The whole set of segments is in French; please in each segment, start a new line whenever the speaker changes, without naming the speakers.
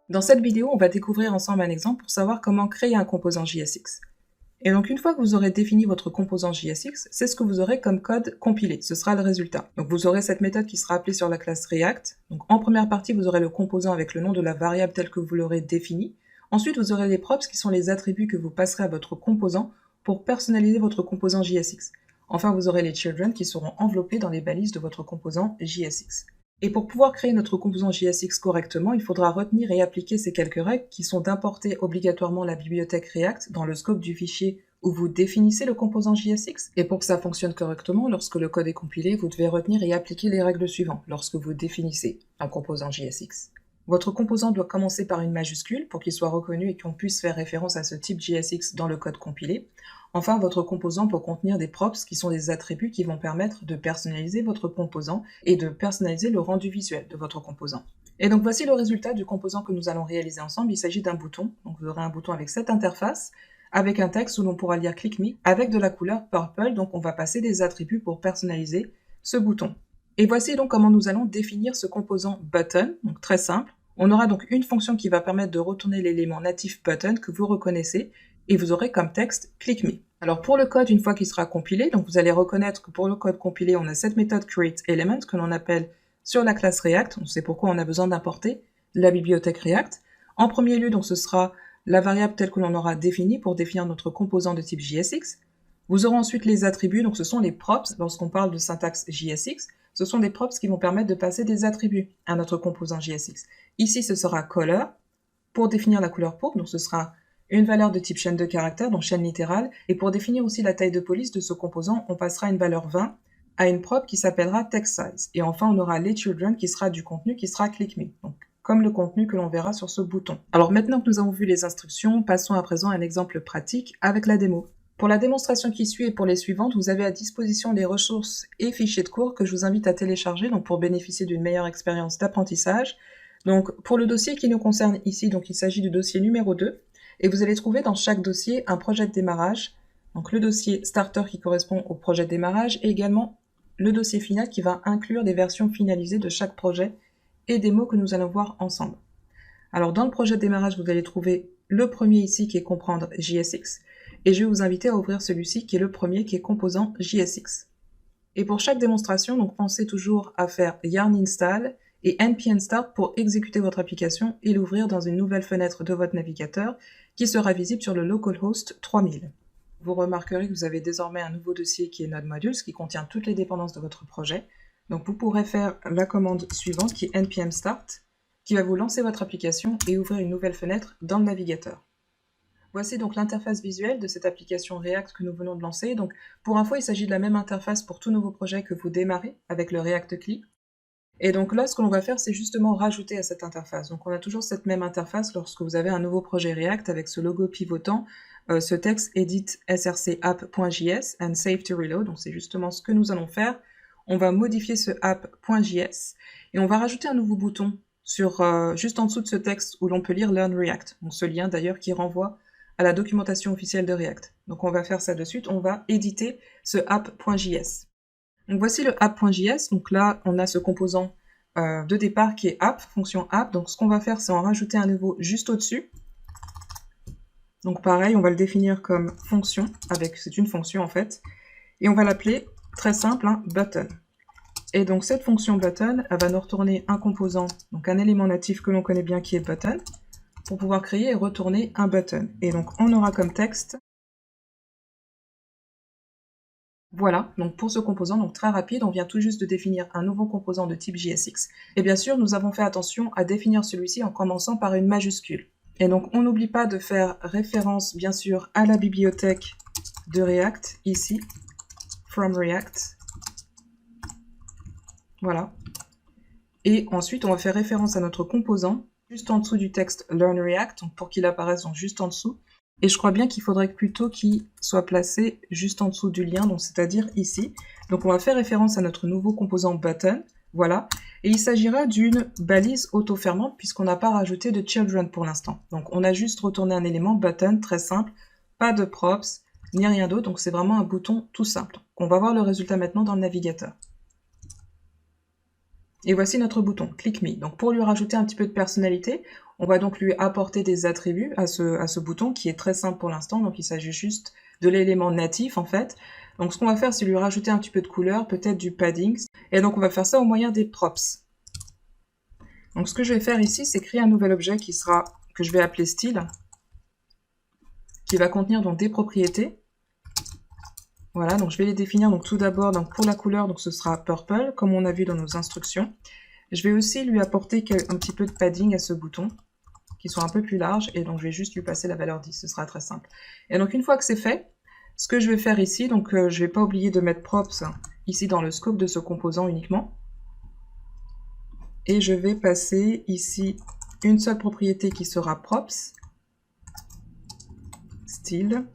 Dans cette vidéo, on va découvrir ensemble un exemple pour savoir comment créer un composant JSX. Et donc une fois que vous aurez défini votre composant JSX, c'est ce que vous aurez comme code compilé, ce sera le résultat. Donc vous aurez cette méthode qui sera appelée sur la classe React. Donc en première partie, vous aurez le composant avec le nom de la variable telle que vous l'aurez défini. Ensuite, vous aurez les props qui sont les attributs que vous passerez à votre composant pour personnaliser votre composant JSX. Enfin, vous aurez les children qui seront enveloppés dans les balises de votre composant JSX. Et pour pouvoir créer notre composant JSX correctement, il faudra retenir et appliquer ces quelques règles qui sont d'importer obligatoirement la bibliothèque React dans le scope du fichier où vous définissez le composant JSX. Et pour que ça fonctionne correctement, lorsque le code est compilé, vous devez retenir et appliquer les règles suivantes lorsque vous définissez un composant JSX. Votre composant doit commencer par une majuscule pour qu'il soit reconnu et qu'on puisse faire référence à ce type JSX dans le code compilé. Enfin, votre composant peut contenir des props qui sont des attributs qui vont permettre de personnaliser votre composant et de personnaliser le rendu visuel de votre composant. Et donc voici le résultat du composant que nous allons réaliser ensemble. Il s'agit d'un bouton. Donc vous aurez un bouton avec cette interface, avec un texte où l'on pourra lire Click Me, avec de la couleur purple. Donc on va passer des attributs pour personnaliser ce bouton. Et voici donc comment nous allons définir ce composant button. Donc très simple. On aura donc une fonction qui va permettre de retourner l'élément natif button que vous reconnaissez et vous aurez comme texte Click Me. Alors pour le code, une fois qu'il sera compilé, donc vous allez reconnaître que pour le code compilé, on a cette méthode createElement que l'on appelle sur la classe React. C'est pourquoi on a besoin d'importer la bibliothèque React. En premier lieu, donc ce sera la variable telle que l'on aura définie pour définir notre composant de type JSX. Vous aurez ensuite les attributs, donc ce sont les props. Lorsqu'on parle de syntaxe JSX, ce sont des props qui vont permettre de passer des attributs à notre composant JSX. Ici, ce sera color pour définir la couleur pourpre, donc ce sera une valeur de type chaîne de caractères, donc chaîne littérale, et pour définir aussi la taille de police de ce composant, on passera une valeur 20 à une prop qui s'appellera text size. Et enfin, on aura les children qui sera du contenu qui sera click me, donc comme le contenu que l'on verra sur ce bouton. Alors maintenant que nous avons vu les instructions, passons à présent à un exemple pratique avec la démo. Pour la démonstration qui suit et pour les suivantes, vous avez à disposition les ressources et fichiers de cours que je vous invite à télécharger donc pour bénéficier d'une meilleure expérience d'apprentissage. Donc pour le dossier qui nous concerne ici, donc il s'agit du dossier numéro 2. Et vous allez trouver dans chaque dossier un projet de démarrage, donc le dossier starter qui correspond au projet de démarrage et également le dossier final qui va inclure des versions finalisées de chaque projet et des mots que nous allons voir ensemble. Alors dans le projet de démarrage, vous allez trouver le premier ici qui est comprendre JSX et je vais vous inviter à ouvrir celui-ci qui est le premier qui est composant JSX. Et pour chaque démonstration, donc pensez toujours à faire yarn install et npm start pour exécuter votre application et l'ouvrir dans une nouvelle fenêtre de votre navigateur qui sera visible sur le localhost 3000. Vous remarquerez que vous avez désormais un nouveau dossier qui est Node Modules qui contient toutes les dépendances de votre projet. Donc vous pourrez faire la commande suivante qui est npm start qui va vous lancer votre application et ouvrir une nouvelle fenêtre dans le navigateur. Voici donc l'interface visuelle de cette application React que nous venons de lancer. Donc pour info, il s'agit de la même interface pour tout nouveau projet que vous démarrez avec le React CLI. Et donc là, ce que l'on va faire, c'est justement rajouter à cette interface. Donc on a toujours cette même interface lorsque vous avez un nouveau projet React avec ce logo pivotant, ce texte edit src-app.js and save to reload. Donc c'est justement ce que nous allons faire. On va modifier ce app.js et on va rajouter un nouveau bouton sur juste en dessous de ce texte où l'on peut lire Learn React. Donc ce lien d'ailleurs qui renvoie à la documentation officielle de React. Donc on va faire ça de suite. On va éditer ce app.js. Donc voici le app.js, donc là on a ce composant de départ qui est app, fonction app, donc ce qu'on va faire c'est en rajouter un nouveau juste au-dessus. Donc pareil, on va le définir comme fonction, c'est une fonction en fait, et on va l'appeler, très simple, button. Et donc cette fonction button, elle va nous retourner un composant, donc un élément natif que l'on connaît bien qui est button, pour pouvoir créer et retourner un button. Et donc on aura comme texte, voilà, donc pour ce composant, donc très rapide, on vient tout juste de définir un nouveau composant de type JSX. Et bien sûr, nous avons fait attention à définir celui-ci en commençant par une majuscule. Et donc on n'oublie pas de faire référence, bien sûr, à la bibliothèque de React, ici, from React. Voilà. Et ensuite, on va faire référence à notre composant, juste en dessous du texte Learn React, donc pour qu'il apparaisse donc juste en dessous. Et je crois bien qu'il faudrait plutôt qu'il soit placé juste en dessous du lien, donc c'est-à-dire ici. Donc on va faire référence à notre nouveau composant button, voilà. Et il s'agira d'une balise auto-fermante puisqu'on n'a pas rajouté de children pour l'instant. Donc on a juste retourné un élément button, très simple, pas de props, ni rien d'autre, donc c'est vraiment un bouton tout simple. On va voir le résultat maintenant dans le navigateur. Et voici notre bouton, Click Me. Donc pour lui rajouter un petit peu de personnalité, on va donc lui apporter des attributs à ce bouton qui est très simple pour l'instant. Donc il s'agit juste de l'élément natif en fait. Donc ce qu'on va faire, c'est lui rajouter un petit peu de couleur, peut-être du padding. Et donc on va faire ça au moyen des props. Donc ce que je vais faire ici, c'est créer un nouvel objet que je vais appeler style, qui va contenir donc des propriétés. Voilà, donc je vais les définir donc tout d'abord donc pour la couleur, donc ce sera purple, comme on a vu dans nos instructions. Je vais aussi lui apporter un petit peu de padding à ce bouton, qui soit un peu plus large, et donc je vais juste lui passer la valeur 10, ce sera très simple. Et donc une fois que c'est fait, ce que je vais faire ici, donc je ne vais pas oublier de mettre props ici dans le scope de ce composant uniquement. Et je vais passer ici une seule propriété qui sera props, style.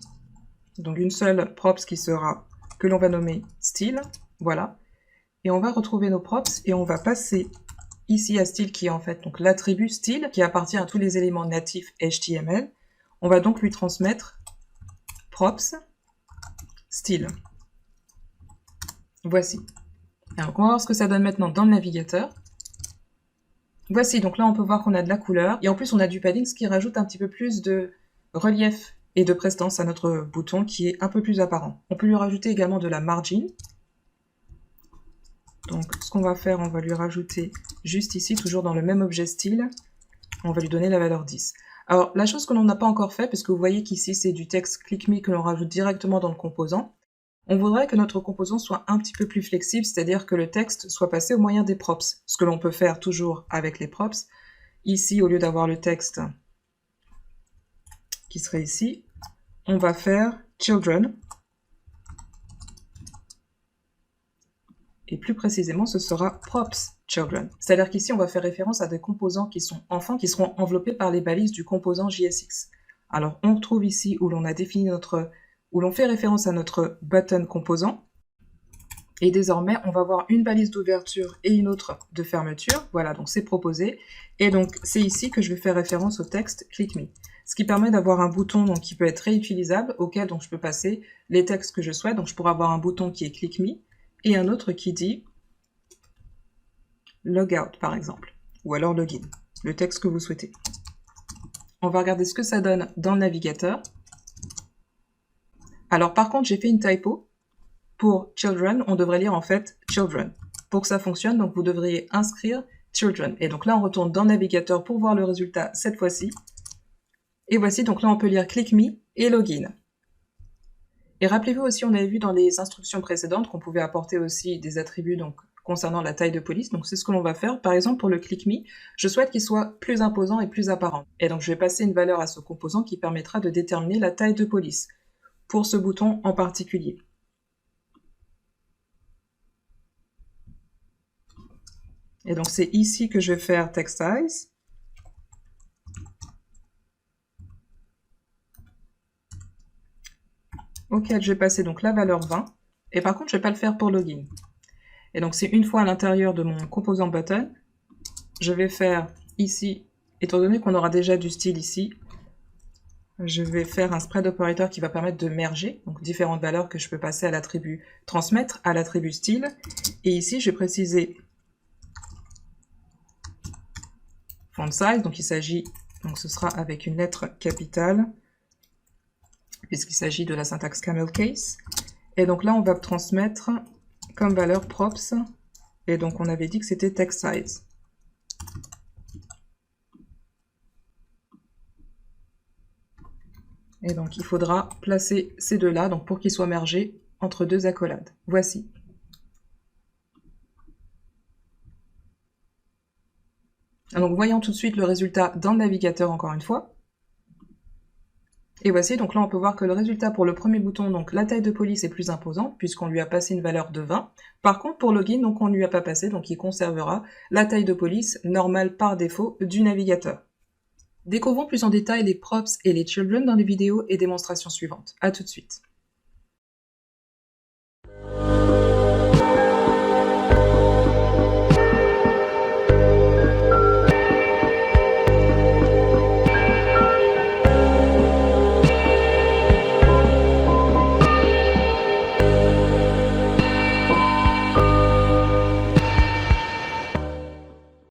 Donc une seule props que l'on va nommer style, voilà. Et on va retrouver nos props et on va passer ici à style qui est en fait donc l'attribut style qui appartient à tous les éléments natifs HTML. On va donc lui transmettre props style. Voici. Alors on va voir ce que ça donne maintenant dans le navigateur. Voici, donc là on peut voir qu'on a de la couleur et en plus on a du padding, ce qui rajoute un petit peu plus de relief et de prestance à notre bouton qui est un peu plus apparent. On peut lui rajouter également de la margin. Donc ce qu'on va faire, on va lui rajouter juste ici, toujours dans le même objet style, on va lui donner la valeur 10. Alors la chose que l'on n'a pas encore fait, parce que vous voyez qu'ici c'est du texte click me que l'on rajoute directement dans le composant, on voudrait que notre composant soit un petit peu plus flexible, c'est-à-dire que le texte soit passé au moyen des props, ce que l'on peut faire toujours avec les props. Ici, au lieu d'avoir le texte qui serait ici, on va faire children. Et plus précisément, ce sera props children. C'est-à-dire qu'ici, on va faire référence à des composants qui sont enfants, qui seront enveloppés par les balises du composant JSX. Alors, on retrouve ici où l'on a défini où l'on fait référence à notre button composant. Et désormais, on va avoir une balise d'ouverture et une autre de fermeture. Voilà, donc c'est proposé. Et donc, c'est ici que je vais faire référence au texte Click Me. Ce qui permet d'avoir un bouton donc, qui peut être réutilisable, auquel donc, je peux passer les textes que je souhaite. Donc, je pourrais avoir un bouton qui est Click Me et un autre qui dit Logout, par exemple. Ou alors Login, le texte que vous souhaitez. On va regarder ce que ça donne dans le navigateur. Alors, par contre, j'ai fait une typo. Pour children, on devrait lire en fait children. Pour que ça fonctionne, donc vous devriez inscrire children. Et donc là, on retourne dans le navigateur pour voir le résultat cette fois-ci. Et voici, donc là, on peut lire click me et login. Et rappelez-vous aussi, on avait vu dans les instructions précédentes qu'on pouvait apporter aussi des attributs donc, concernant la taille de police. Donc c'est ce que l'on va faire. Par exemple, pour le click me, je souhaite qu'il soit plus imposant et plus apparent. Et donc je vais passer une valeur à ce composant qui permettra de déterminer la taille de police pour ce bouton en particulier. Et donc c'est ici que je vais faire text size. Auquel je vais passer donc la valeur 20. Et par contre, je ne vais pas le faire pour login. Et donc c'est une fois à l'intérieur de mon composant button. Je vais faire ici, étant donné qu'on aura déjà du style ici, je vais faire un spread operator qui va permettre de merger, donc différentes valeurs que je peux passer à l'attribut transmettre, à l'attribut style. Et ici, je vais préciser font size, donc il s'agit, donc ce sera avec une lettre capitale, puisqu'il s'agit de la syntaxe camel case. Et donc là, on va transmettre comme valeur props, et donc on avait dit que c'était text size. Et donc il faudra placer ces deux-là donc pour qu'ils soient mergés entre deux accolades. Voici. Donc voyons tout de suite le résultat dans le navigateur encore une fois. Et voici, donc là on peut voir que le résultat pour le premier bouton, donc la taille de police est plus imposante puisqu'on lui a passé une valeur de 20. Par contre pour login, donc on ne lui a pas passé, donc il conservera la taille de police normale par défaut du navigateur. Découvrons plus en détail les props et les children dans les vidéos et démonstrations suivantes. À tout de suite.